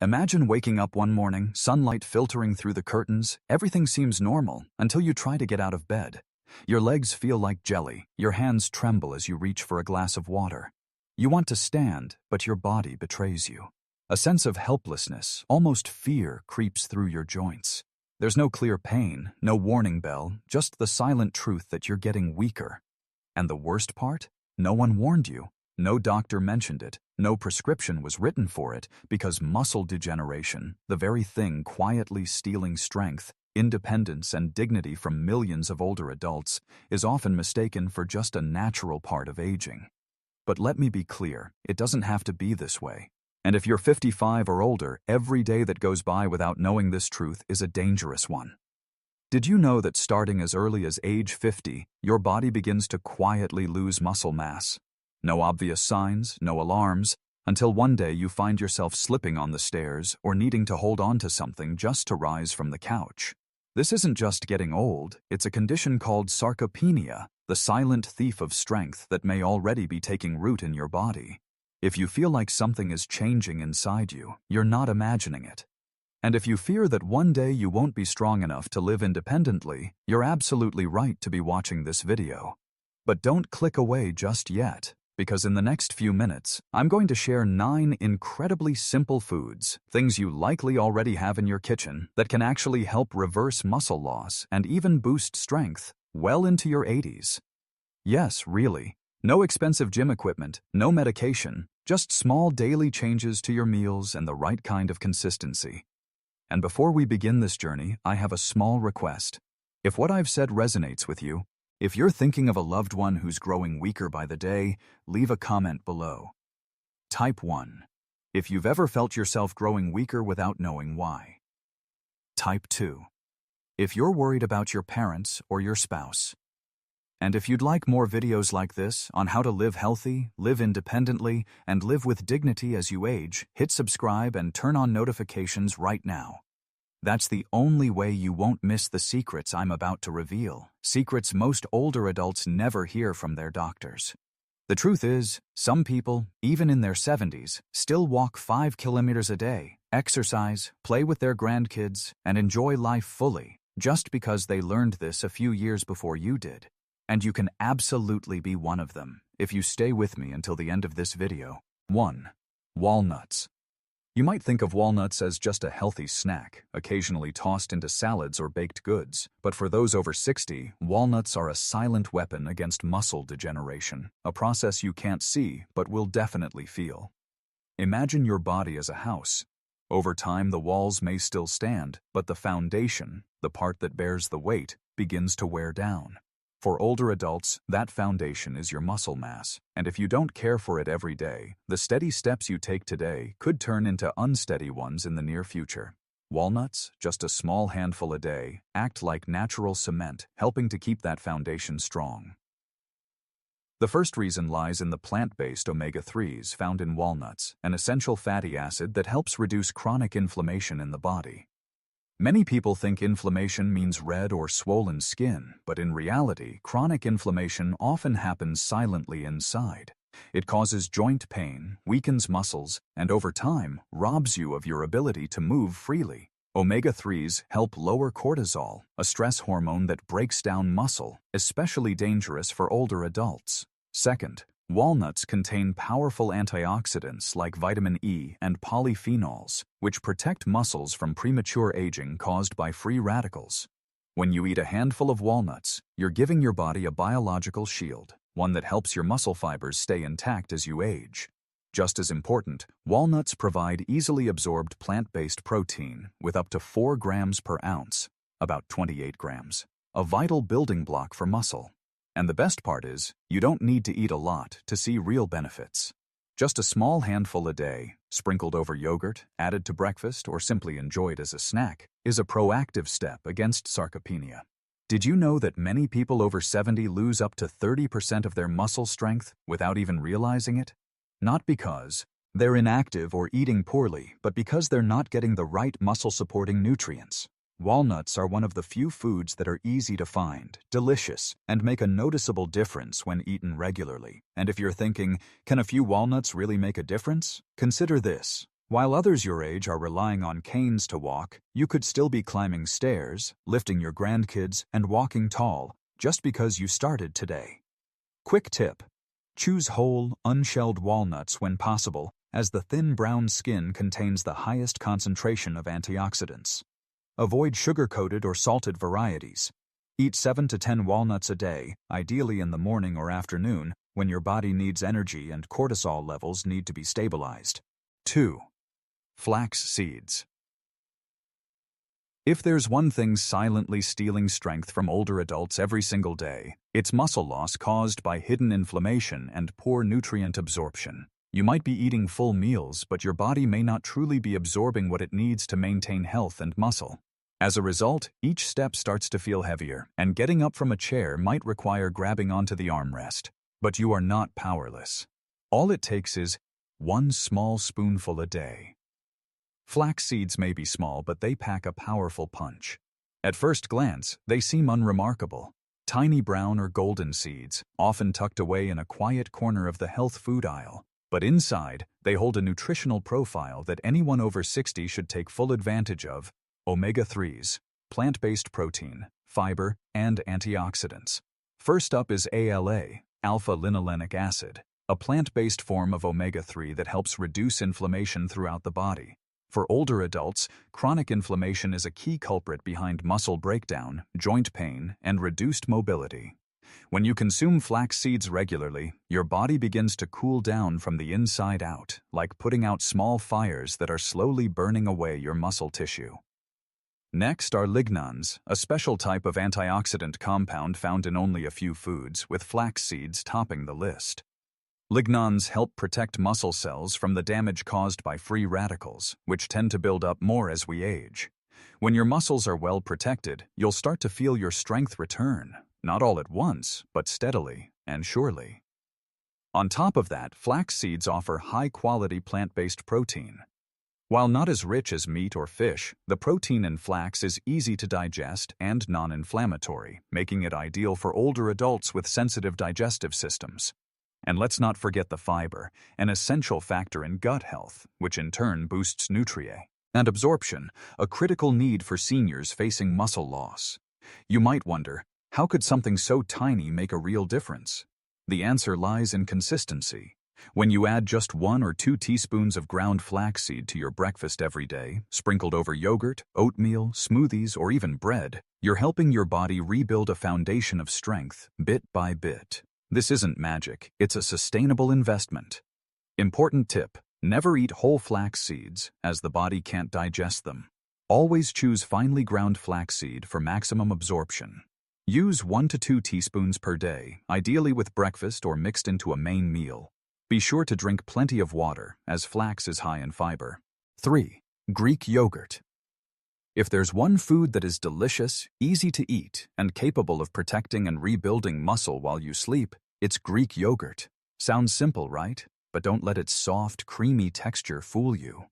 Imagine waking up one morning, sunlight filtering through the curtains, everything seems normal until you try to get out of bed. Your legs feel like jelly, your hands tremble as you reach for a glass of water. You want to stand, but your body betrays you. A sense of helplessness, almost fear, creeps through your joints. There's no clear pain, no warning bell, just the silent truth that you're getting weaker. And the worst part? No one warned you. No doctor mentioned it. No prescription was written for it because muscle degeneration, the very thing quietly stealing strength, independence, and dignity from millions of older adults, is often mistaken for just a natural part of aging. But let me be clear, it doesn't have to be this way. And if you're 55 or older, every day that goes by without knowing this truth is a dangerous one. Did you know that starting as early as age 50, your body begins to quietly lose muscle mass? No obvious signs, no alarms, until one day you find yourself slipping on the stairs or needing to hold on to something just to rise from the couch. This isn't just getting old, it's a condition called sarcopenia, the silent thief of strength that may already be taking root in your body. If you feel like something is changing inside you, you're not imagining it. And if you fear that one day you won't be strong enough to live independently, you're absolutely right to be watching this video. But don't click away just yet, because in the next few minutes, I'm going to share 9 incredibly simple foods, things you likely already have in your kitchen, that can actually help reverse muscle loss and even boost strength well into your 80s. Yes, really. No expensive gym equipment, no medication, just small daily changes to your meals and the right kind of consistency. And before we begin this journey, I have a small request. If what I've said resonates with you, if you're thinking of a loved one who's growing weaker by the day, leave a comment below. Type 1. If you've ever felt yourself growing weaker without knowing why. Type 2. If you're worried about your parents or your spouse. And if you'd like more videos like this on how to live healthy, live independently, and live with dignity as you age, hit subscribe and turn on notifications right now. That's the only way you won't miss the secrets I'm about to reveal, secrets most older adults never hear from their doctors. The truth is, some people, even in their 70s, still walk 5 kilometers a day, exercise, play with their grandkids, and enjoy life fully, just because they learned this a few years before you did. And you can absolutely be one of them, if you stay with me until the end of this video. 1. Walnuts. You might think of walnuts as just a healthy snack, occasionally tossed into salads or baked goods, but for those over 60, walnuts are a silent weapon against muscle degeneration, a process you can't see but will definitely feel. Imagine your body as a house. Over time, the walls may still stand, but the foundation, the part that bears the weight, begins to wear down. For older adults, that foundation is your muscle mass, and if you don't care for it every day, the steady steps you take today could turn into unsteady ones in the near future. Walnuts, just a small handful a day, act like natural cement, helping to keep that foundation strong. The first reason lies in the plant-based omega-3s found in walnuts, an essential fatty acid that helps reduce chronic inflammation in the body. Many people think inflammation means red or swollen skin, but in reality, chronic inflammation often happens silently inside. It causes joint pain, weakens muscles, and over time, robs you of your ability to move freely. Omega-3s help lower cortisol, a stress hormone that breaks down muscle, especially dangerous for older adults. Second, walnuts contain powerful antioxidants like vitamin E and polyphenols, which protect muscles from premature aging caused by free radicals. When you eat a handful of walnuts, you're giving your body a biological shield, one that helps your muscle fibers stay intact as you age. Just as important, walnuts provide easily absorbed plant-based protein with up to 4 grams per ounce, about 28 grams, a vital building block for muscle. And the best part is, you don't need to eat a lot to see real benefits. Just a small handful a day, sprinkled over yogurt, added to breakfast, or simply enjoyed as a snack, is a proactive step against sarcopenia. Did you know that many people over 70 lose up to 30% of their muscle strength without even realizing it? Not because they're inactive or eating poorly, but because they're not getting the right muscle-supporting nutrients. Walnuts are one of the few foods that are easy to find, delicious, and make a noticeable difference when eaten regularly. And if you're thinking, can a few walnuts really make a difference? Consider this. While others your age are relying on canes to walk, you could still be climbing stairs, lifting your grandkids, and walking tall, just because you started today. Quick tip: choose whole, unshelled walnuts when possible, as the thin brown skin contains the highest concentration of antioxidants. Avoid sugar-coated or salted varieties. Eat 7 to 10 walnuts a day, ideally in the morning or afternoon, when your body needs energy and cortisol levels need to be stabilized. 2. Flax seeds. If there's one thing silently stealing strength from older adults every single day, it's muscle loss caused by hidden inflammation and poor nutrient absorption. You might be eating full meals, but your body may not truly be absorbing what it needs to maintain health and muscle. As a result, each step starts to feel heavier, and getting up from a chair might require grabbing onto the armrest. But you are not powerless. All it takes is one small spoonful a day. Flax seeds may be small, but they pack a powerful punch. At first glance, they seem unremarkable. Tiny brown or golden seeds, often tucked away in a quiet corner of the health food aisle. But inside, they hold a nutritional profile that anyone over 60 should take full advantage of: omega-3s, plant-based protein, fiber, and antioxidants. First up is ALA, alpha-linolenic acid, a plant-based form of omega-3 that helps reduce inflammation throughout the body. For older adults, chronic inflammation is a key culprit behind muscle breakdown, joint pain, and reduced mobility. When you consume flax seeds regularly, your body begins to cool down from the inside out, like putting out small fires that are slowly burning away your muscle tissue. Next are lignans, a special type of antioxidant compound found in only a few foods, with flax seeds topping the list. Lignans help protect muscle cells from the damage caused by free radicals, which tend to build up more as we age. When your muscles are well protected, you'll start to feel your strength return, not all at once, but steadily and surely. On top of that, flax seeds offer high-quality plant-based protein. While not as rich as meat or fish, the protein in flax is easy to digest and non-inflammatory, making it ideal for older adults with sensitive digestive systems. And let's not forget the fiber, an essential factor in gut health, which in turn boosts nutrient and absorption, a critical need for seniors facing muscle loss. You might wonder, how could something so tiny make a real difference? The answer lies in consistency. When you add just 1 or 2 teaspoons of ground flaxseed to your breakfast every day, sprinkled over yogurt, oatmeal, smoothies, or even bread, you're helping your body rebuild a foundation of strength, bit by bit. This isn't magic, it's a sustainable investment. Important tip: never eat whole flax seeds, as the body can't digest them. Always choose finely ground flaxseed for maximum absorption. Use 1 to 2 teaspoons per day, ideally with breakfast or mixed into a main meal. Be sure to drink plenty of water, as flax is high in fiber. 3. Greek yogurt. If there's one food that is delicious, easy to eat, and capable of protecting and rebuilding muscle while you sleep, it's Greek yogurt. Sounds simple, right? But don't let its soft, creamy texture fool you.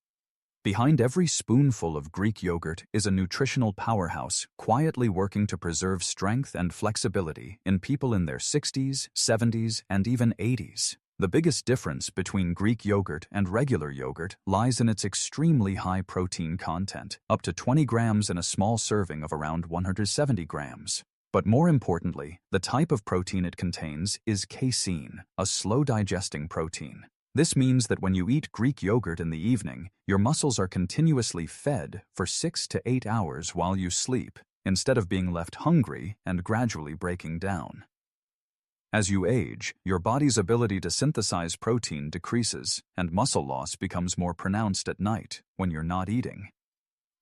Behind every spoonful of Greek yogurt is a nutritional powerhouse quietly working to preserve strength and flexibility in people in their 60s, 70s, and even 80s. The biggest difference between Greek yogurt and regular yogurt lies in its extremely high protein content, up to 20 grams in a small serving of around 170 grams. But more importantly, the type of protein it contains is casein, a slow-digesting protein. This means that when you eat Greek yogurt in the evening, your muscles are continuously fed for 6 to 8 hours while you sleep, instead of being left hungry and gradually breaking down. As you age, your body's ability to synthesize protein decreases, and muscle loss becomes more pronounced at night when you're not eating.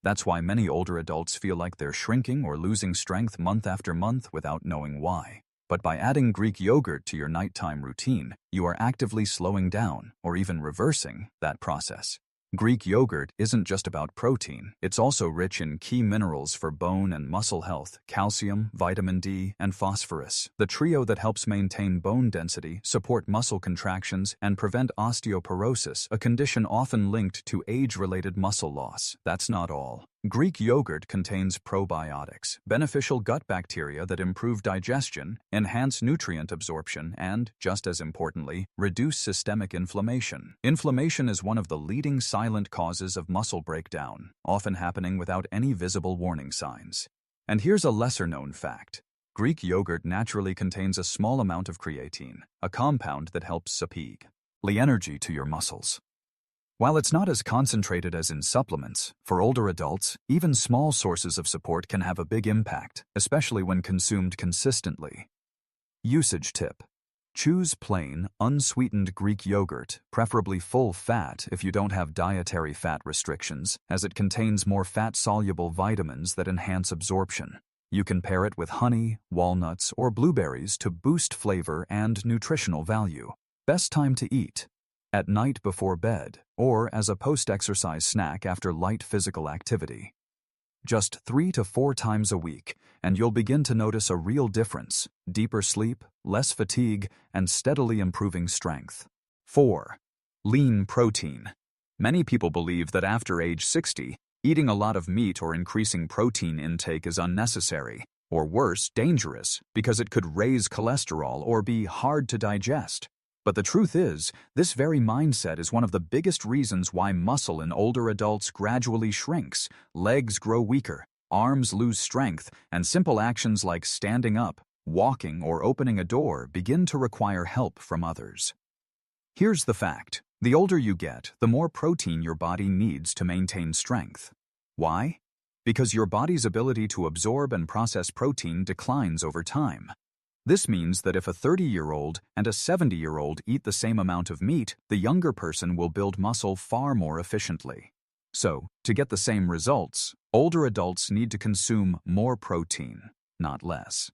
That's why many older adults feel like they're shrinking or losing strength month after month without knowing why. But by adding Greek yogurt to your nighttime routine, you are actively slowing down, or even reversing, that process. Greek yogurt isn't just about protein, it's also rich in key minerals for bone and muscle health: calcium, vitamin D, and phosphorus, the trio that helps maintain bone density, support muscle contractions, and prevent osteoporosis, a condition often linked to age-related muscle loss. That's not all. Greek yogurt contains probiotics, beneficial gut bacteria that improve digestion, enhance nutrient absorption, and, just as importantly, reduce systemic inflammation. Inflammation is one of the leading silent causes of muscle breakdown, often happening without any visible warning signs. And here's a lesser-known fact. Greek yogurt naturally contains a small amount of creatine, a compound that helps supply energy to your muscles. While it's not as concentrated as in supplements, for older adults, even small sources of support can have a big impact, especially when consumed consistently. Usage tip: choose plain, unsweetened Greek yogurt, preferably full fat if you don't have dietary fat restrictions, as it contains more fat-soluble vitamins that enhance absorption. You can pair it with honey, walnuts, or blueberries to boost flavor and nutritional value. Best time to eat: at night before bed, or as a post-exercise snack after light physical activity. Just 3 to 4 times a week, and you'll begin to notice a real difference: deeper sleep, less fatigue, and steadily improving strength. 4. Lean protein. Many people believe that after age 60, eating a lot of meat or increasing protein intake is unnecessary, or worse, dangerous, because it could raise cholesterol or be hard to digest. But the truth is, this very mindset is one of the biggest reasons why muscle in older adults gradually shrinks, legs grow weaker, arms lose strength, and simple actions like standing up, walking, or opening a door begin to require help from others. Here's the fact: the older you get, the more protein your body needs to maintain strength. Why? Because your body's ability to absorb and process protein declines over time. This means that if a 30-year-old and a 70-year-old eat the same amount of meat, the younger person will build muscle far more efficiently. So, to get the same results, older adults need to consume more protein, not less.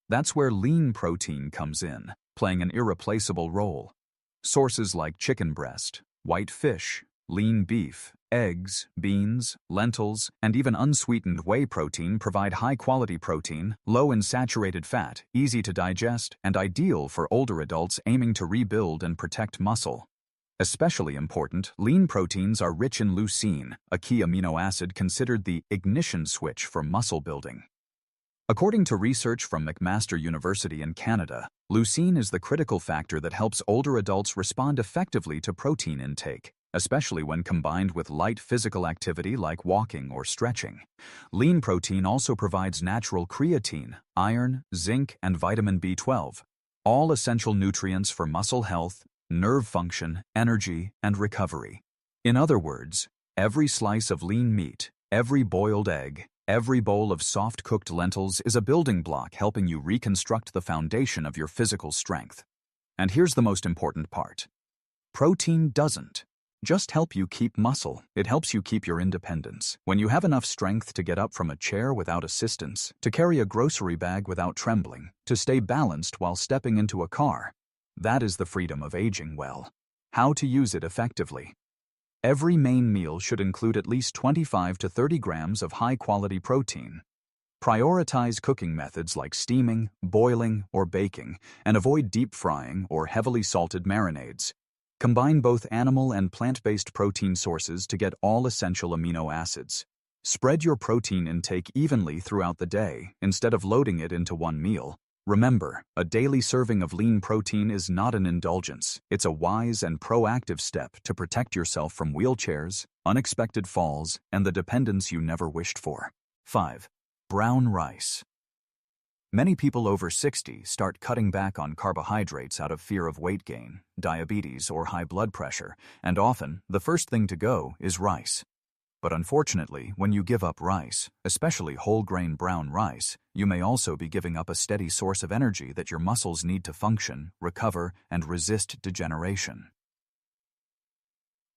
That's where lean protein comes in, playing an irreplaceable role. Sources like chicken breast, white fish, lean beef, eggs, beans, lentils, and even unsweetened whey protein provide high-quality protein, low in saturated fat, easy to digest, and ideal for older adults aiming to rebuild and protect muscle. Especially important, lean proteins are rich in leucine, a key amino acid considered the ignition switch for muscle building. According to research from McMaster University in Canada, leucine is the critical factor that helps older adults respond effectively to protein intake, especially when combined with light physical activity like walking or stretching. Lean protein also provides natural creatine, iron, zinc, and vitamin B12, all essential nutrients for muscle health, nerve function, energy, and recovery. In other words, every slice of lean meat, every boiled egg, every bowl of soft-cooked lentils is a building block helping you reconstruct the foundation of your physical strength. And here's the most important part: protein doesn't just help you keep muscle, it helps you keep your independence. When you have enough strength to get up from a chair without assistance, to carry a grocery bag without trembling, to stay balanced while stepping into a car, that is the freedom of aging well. How to use it effectively. Every main meal should include at least 25 to 30 grams of high-quality protein. Prioritize cooking methods like steaming, boiling, or baking, and avoid deep frying or heavily salted marinades. Combine both animal and plant-based protein sources to get all essential amino acids. Spread your protein intake evenly throughout the day instead of loading it into one meal. Remember, a daily serving of lean protein is not an indulgence. It's a wise and proactive step to protect yourself from wheelchairs, unexpected falls, and the dependence you never wished for. 5. Brown rice. Many people over 60 start cutting back on carbohydrates out of fear of weight gain, diabetes, or high blood pressure, and often the first thing to go is rice. But unfortunately, when you give up rice, especially whole-grain brown rice, you may also be giving up a steady source of energy that your muscles need to function, recover, and resist degeneration.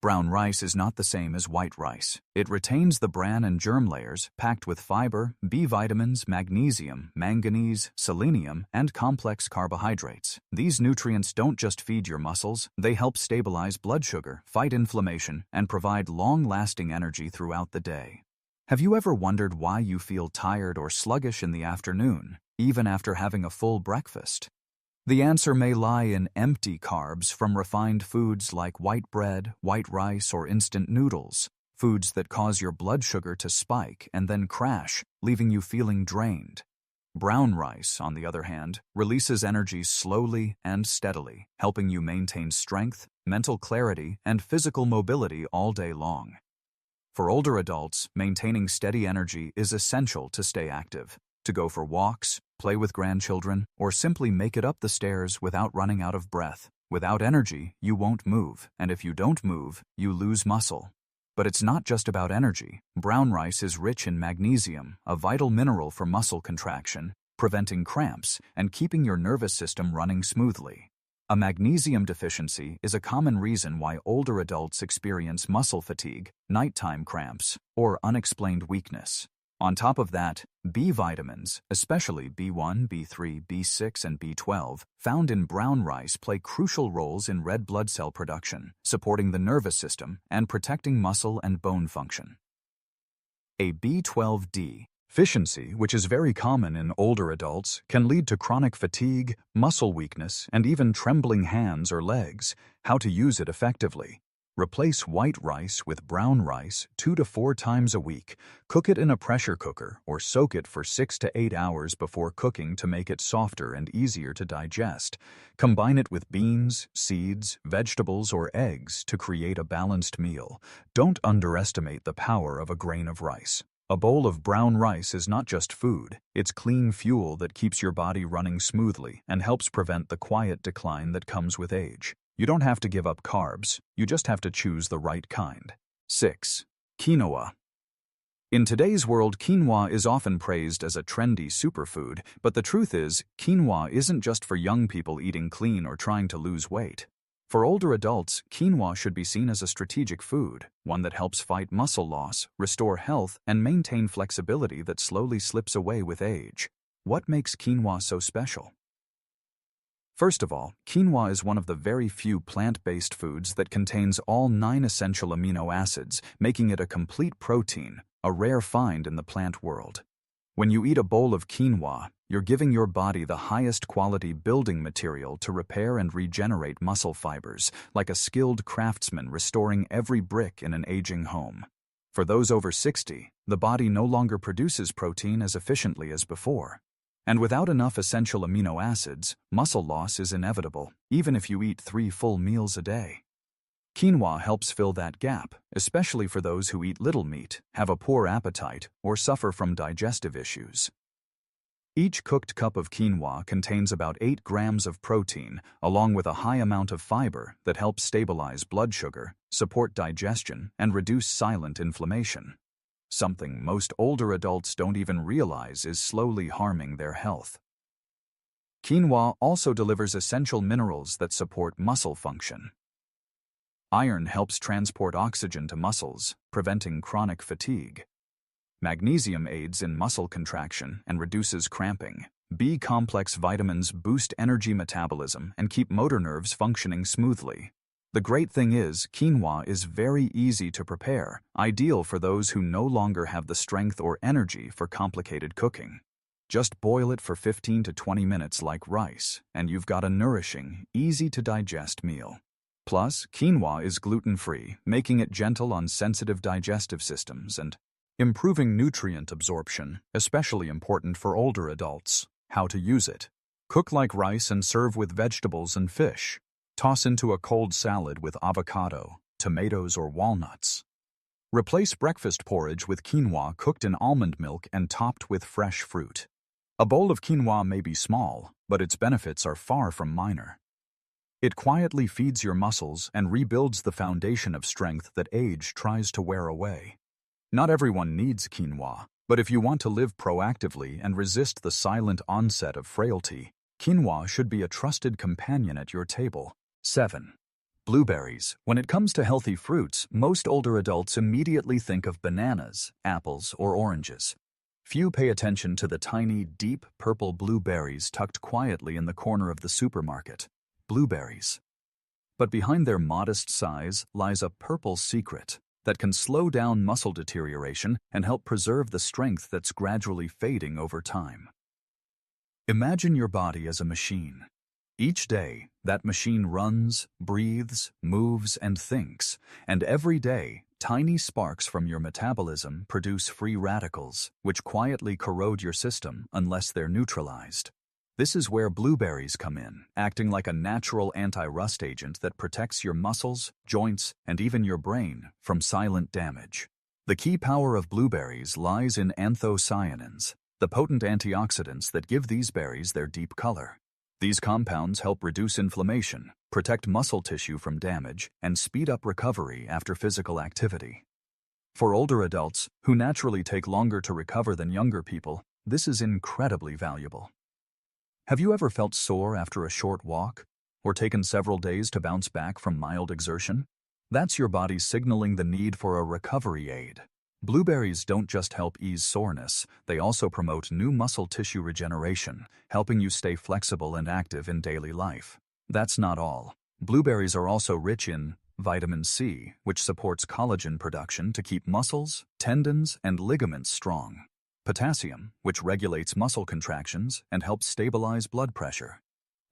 Brown rice is not the same as white rice. It retains the bran and germ layers, packed with fiber, B vitamins, magnesium, manganese, selenium, and complex carbohydrates. These nutrients don't just feed your muscles, they help stabilize blood sugar, fight inflammation, and provide long-lasting energy throughout the day. Have you ever wondered why you feel tired or sluggish in the afternoon, even after having a full breakfast? The answer may lie in empty carbs from refined foods like white bread, white rice, or instant noodles. foods that cause your blood sugar to spike and then crash, leaving you feeling drained. Brown rice, on the other hand, releases energy slowly and steadily, helping you maintain strength, mental clarity, and physical mobility all day long. For older adults, maintaining steady energy is essential to stay active, to go for walks, play with grandchildren, or simply make it up the stairs without running out of breath. Without energy, you won't move, and if you don't move, you lose muscle. But it's not just about energy. Brown rice is rich in magnesium, a vital mineral for muscle contraction, preventing cramps, and keeping your nervous system running smoothly. A magnesium deficiency is a common reason why older adults experience muscle fatigue, nighttime cramps, or unexplained weakness. On top of that, B vitamins, especially B1, B3, B6, and B12, found in brown rice play crucial roles in red blood cell production, supporting the nervous system and protecting muscle and bone function. A B12D deficiency, which is very common in older adults, can lead to chronic fatigue, muscle weakness, and even trembling hands or legs. How to use it effectively. Replace white rice with brown rice 2 to 4 times a week. Cook it in a pressure cooker or soak it for 6 to 8 hours before cooking to make it softer and easier to digest. Combine it with beans, seeds, vegetables, or eggs to create a balanced meal. Don't underestimate the power of a grain of rice. A bowl of brown rice is not just food, it's clean fuel that keeps your body running smoothly and helps prevent the quiet decline that comes with age. You don't have to give up carbs, you just have to choose the right kind. 6. Quinoa. In today's world, quinoa is often praised as a trendy superfood, but the truth is, quinoa isn't just for young people eating clean or trying to lose weight. For older adults, quinoa should be seen as a strategic food, one that helps fight muscle loss, restore health, and maintain flexibility that slowly slips away with age. What makes quinoa so special? First of all, quinoa is one of the very few plant-based foods that contains all 9 essential amino acids, making it a complete protein, a rare find in the plant world. When you eat a bowl of quinoa, you're giving your body the highest quality building material to repair and regenerate muscle fibers, like a skilled craftsman restoring every brick in an aging home. For those over 60, the body no longer produces protein as efficiently as before. And without enough essential amino acids, muscle loss is inevitable, even if you eat 3 full meals a day. Quinoa helps fill that gap, especially for those who eat little meat, have a poor appetite, or suffer from digestive issues. Each cooked cup of quinoa contains about 8 grams of protein, along with a high amount of fiber that helps stabilize blood sugar, support digestion, and reduce silent inflammation. Something most older adults don't even realize is slowly harming their health. Quinoa also delivers essential minerals that support muscle function. Iron helps transport oxygen to muscles, preventing chronic fatigue. Magnesium aids in muscle contraction and reduces cramping. B-complex vitamins boost energy metabolism and keep motor nerves functioning smoothly. The great thing is, quinoa is very easy to prepare, ideal for those who no longer have the strength or energy for complicated cooking. Just boil it for 15 to 20 minutes like rice, and you've got a nourishing, easy-to-digest meal. Plus, quinoa is gluten-free, making it gentle on sensitive digestive systems and improving nutrient absorption, especially important for older adults. How to use it. Cook like rice and serve with vegetables and fish. Toss into a cold salad with avocado, tomatoes, or walnuts. Replace breakfast porridge with quinoa cooked in almond milk and topped with fresh fruit. A bowl of quinoa may be small, but its benefits are far from minor. It quietly feeds your muscles and rebuilds the foundation of strength that age tries to wear away. Not everyone needs quinoa, but if you want to live proactively and resist the silent onset of frailty, quinoa should be a trusted companion at your table. 7. Blueberries. When it comes to healthy fruits, most older adults immediately think of bananas, apples, or oranges. Few pay attention to the tiny, deep purple blueberries tucked quietly in the corner of the supermarket. Blueberries. But behind their modest size lies a purple secret that can slow down muscle deterioration and help preserve the strength that's gradually fading over time. Imagine your body as a machine. Each day, that machine runs, breathes, moves, and thinks, and every day, Tiny sparks from your metabolism produce free radicals, which quietly corrode your system unless they're neutralized. This is where blueberries come in, acting like a natural anti-rust agent that protects your muscles, joints, and even your brain from silent damage. The key power of blueberries lies in anthocyanins, the potent antioxidants that give these berries their deep color. These compounds help reduce inflammation, protect muscle tissue from damage, and speed up recovery after physical activity. For older adults, who naturally take longer to recover than younger people, this is incredibly valuable. Have you ever felt sore after a short walk, or taken several days to bounce back from mild exertion? That's your body signaling the need for a recovery aid. Blueberries don't just help ease soreness, they also promote new muscle tissue regeneration, helping you stay flexible and active in daily life. That's not all. Blueberries are also rich in vitamin C, which supports collagen production to keep muscles, tendons, and ligaments strong. Potassium, which regulates muscle contractions and helps stabilize blood pressure.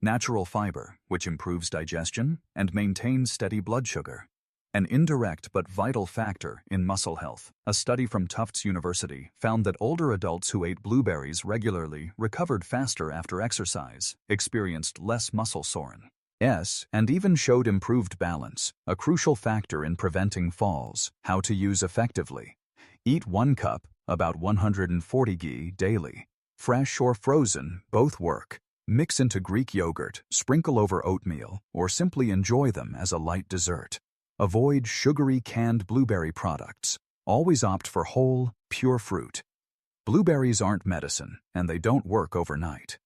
Natural fiber, which improves digestion and maintains steady blood sugar. An indirect but vital factor in muscle health. A study from Tufts University found that older adults who ate blueberries regularly recovered faster after exercise, experienced less muscle soreness, and even showed improved balance, a crucial factor in preventing falls. How to use effectively. Eat 1 cup, about 140 g, daily. Fresh or frozen, both work. Mix into Greek yogurt, sprinkle over oatmeal, or simply enjoy them as a light dessert. Avoid sugary canned blueberry products. Always opt for whole, pure fruit. Blueberries aren't medicine, and they don't work overnight.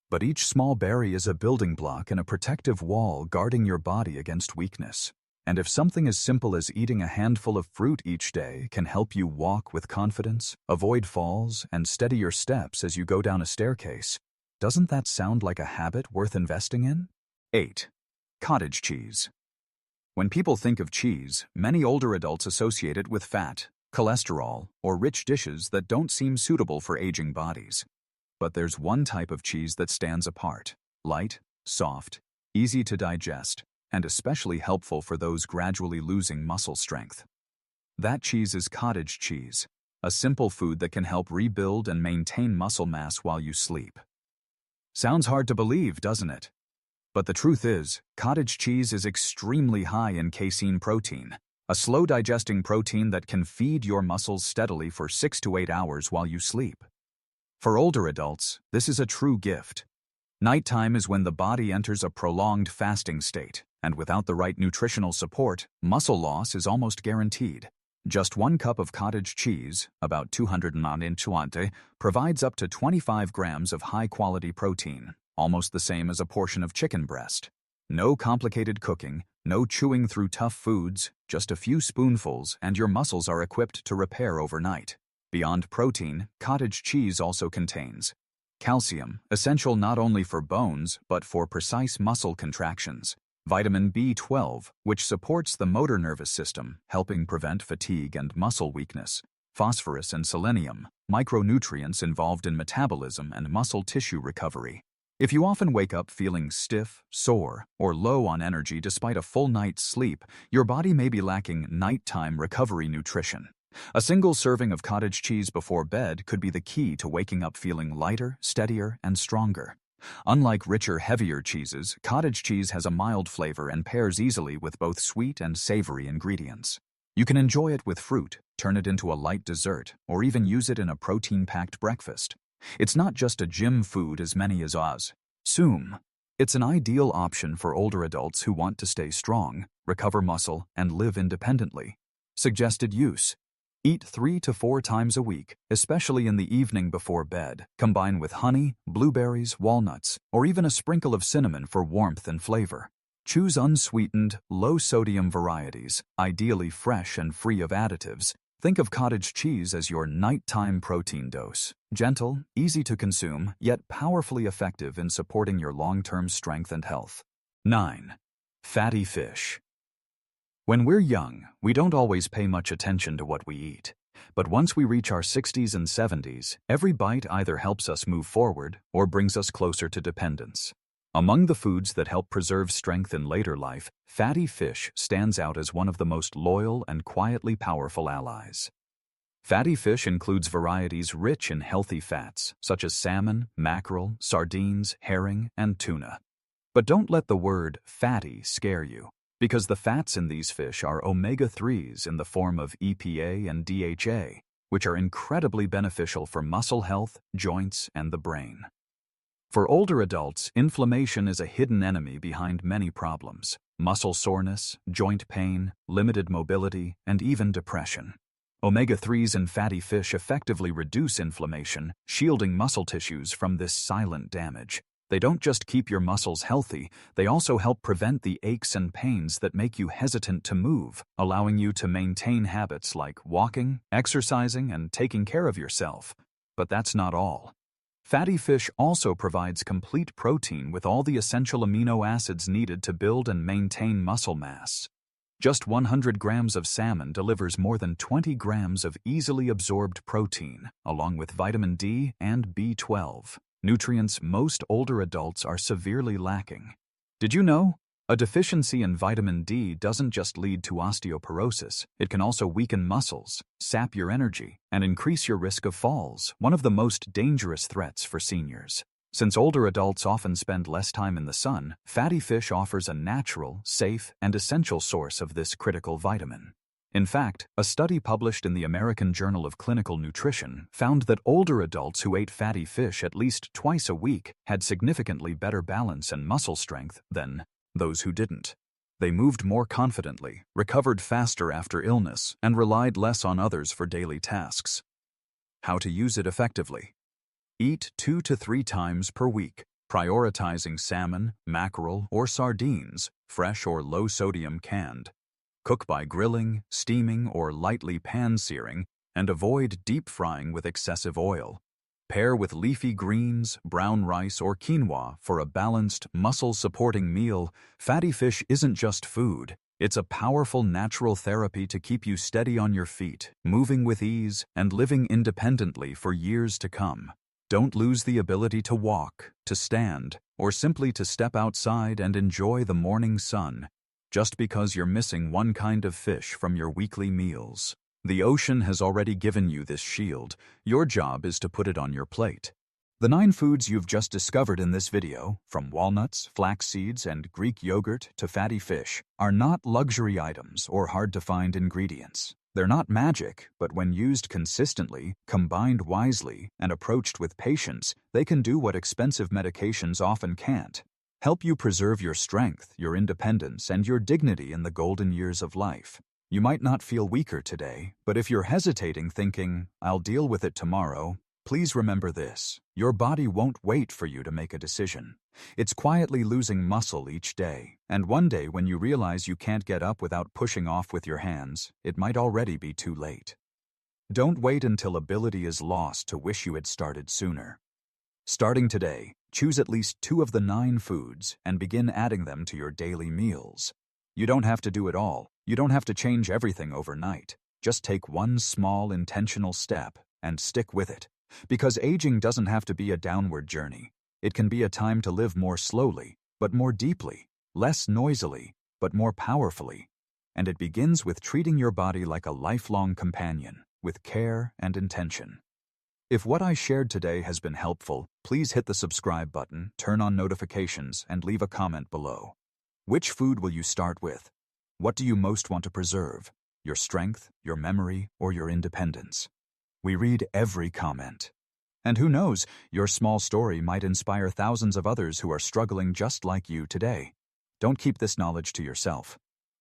But each small berry is a building block and a protective wall guarding your body against weakness. And if something as simple as eating a handful of fruit each day can help you walk with confidence, avoid falls, and steady your steps as you go down a staircase, doesn't that sound like a habit worth investing in? 8. Cottage cheese. When people think of cheese, many older adults associate it with fat, cholesterol, or rich dishes that don't seem suitable for aging bodies. But there's one type of cheese that stands apart: light, soft, easy to digest, and especially helpful for those gradually losing muscle strength. That cheese is cottage cheese, a simple food that can help rebuild and maintain muscle mass while you sleep. Sounds hard to believe, doesn't it? But the truth is, cottage cheese is extremely high in casein protein, a slow-digesting protein that can feed your muscles steadily for 6 to 8 hours while you sleep. For older adults, this is a true gift. Nighttime is when the body enters a prolonged fasting state, and without the right nutritional support, muscle loss is almost guaranteed. Just 1 cup of cottage cheese, about 200 provides up to 25 grams of high-quality protein, almost the same as a portion of chicken breast. No complicated cooking, no chewing through tough foods, just a few spoonfuls and your muscles are equipped to repair overnight. Beyond protein, cottage cheese also contains calcium, essential not only for bones but for precise muscle contractions. Vitamin B12, which supports the motor nervous system, helping prevent fatigue and muscle weakness. Phosphorus and selenium, micronutrients involved in metabolism and muscle tissue recovery. If you often wake up feeling stiff, sore, or low on energy despite a full night's sleep, your body may be lacking nighttime recovery nutrition. A single serving of cottage cheese before bed could be the key to waking up feeling lighter, steadier, and stronger. Unlike richer, heavier cheeses, cottage cheese has a mild flavor and pairs easily with both sweet and savory ingredients. You can enjoy it with fruit, turn it into a light dessert, or even use it in a protein-packed breakfast. It's not just a gym food as many as assume. It's an ideal option for older adults who want to stay strong, recover muscle, and live independently. Suggested use: eat 3 to 4 times a week, especially in the evening before bed. Combine with honey, blueberries, walnuts, or even a sprinkle of cinnamon for warmth and flavor. Choose unsweetened, low-sodium varieties, ideally fresh and free of additives. Think of cottage cheese as your nighttime protein dose. Gentle, easy to consume, yet powerfully effective in supporting your long-term strength and health. 9. Fatty fish. When we're young, we don't always pay much attention to what we eat. But once we reach our 60s and 70s, every bite either helps us move forward or brings us closer to dependence. Among the foods that help preserve strength in later life, fatty fish stands out as one of the most loyal and quietly powerful allies. Fatty fish includes varieties rich in healthy fats, such as salmon, mackerel, sardines, herring, and tuna. But don't let the word fatty scare you, because the fats in these fish are omega-3s in the form of EPA and DHA, which are incredibly beneficial for muscle health, joints, and the brain. For older adults, inflammation is a hidden enemy behind many problems: muscle soreness, joint pain, limited mobility, and even depression. Omega-3s in fatty fish effectively reduce inflammation, shielding muscle tissues from this silent damage. They don't just keep your muscles healthy, they also help prevent the aches and pains that make you hesitant to move, allowing you to maintain habits like walking, exercising, and taking care of yourself. But that's not all. Fatty fish also provides complete protein with all the essential amino acids needed to build and maintain muscle mass. Just 100 grams of salmon delivers more than 20 grams of easily absorbed protein, along with vitamin D and B12, nutrients most older adults are severely lacking. Did you know? A deficiency in vitamin D doesn't just lead to osteoporosis, it can also weaken muscles, sap your energy, and increase your risk of falls, one of the most dangerous threats for seniors. Since older adults often spend less time in the sun, fatty fish offers a natural, safe, and essential source of this critical vitamin. In fact, a study published in the American Journal of Clinical Nutrition found that older adults who ate fatty fish at least twice a week had significantly better balance and muscle strength than those who didn't. They moved more confidently, recovered faster after illness, and relied less on others for daily tasks. How to use it effectively. Eat 2 to 3 times per week, prioritizing salmon, mackerel, or sardines, fresh or low-sodium canned. Cook by grilling, steaming, or lightly pan-searing, and avoid deep frying with excessive oil. Pair with leafy greens, brown rice, or quinoa for a balanced, muscle-supporting meal. Fatty fish isn't just food. It's a powerful natural therapy to keep you steady on your feet, moving with ease, and living independently for years to come. Don't lose the ability to walk, to stand, or simply to step outside and enjoy the morning sun, just because you're missing one kind of fish from your weekly meals. The ocean has already given you this shield. Your job is to put it on your plate. The 9 foods you've just discovered in this video, from walnuts, flax seeds, and Greek yogurt to fatty fish, are not luxury items or hard-to-find ingredients. They're not magic, but when used consistently, combined wisely, and approached with patience, they can do what expensive medications often can't. Help you preserve your strength, your independence, and your dignity in the golden years of life. You might not feel weaker today, but if you're hesitating, thinking, "I'll deal with it tomorrow," please remember this: your body won't wait for you to make a decision. It's quietly losing muscle each day, and one day when you realize you can't get up without pushing off with your hands, it might already be too late. Don't wait until ability is lost to wish you had started sooner. Starting today, choose at least 2 of the 9 foods and begin adding them to your daily meals. You don't have to do it all. You don't have to change everything overnight. Just take one small, intentional step and stick with it. Because aging doesn't have to be a downward journey. It can be a time to live more slowly, but more deeply, less noisily, but more powerfully. And it begins with treating your body like a lifelong companion, with care and intention. If what I shared today has been helpful, please hit the subscribe button, turn on notifications, and leave a comment below. Which food will you start with? What do you most want to preserve? Your strength, your memory, or your independence? We read every comment. And who knows, your small story might inspire thousands of others who are struggling just like you today. Don't keep this knowledge to yourself.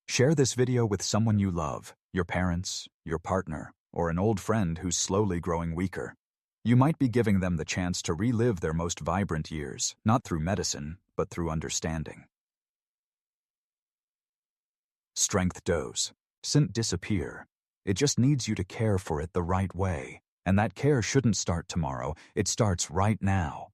Share this video with someone you love, your parents, your partner, or an old friend who's slowly growing weaker. You might be giving them the chance to relive their most vibrant years, not through medicine, but through understanding. Strength doesn't disappear. It just needs you to care for it the right way. And that care shouldn't start tomorrow, it starts right now.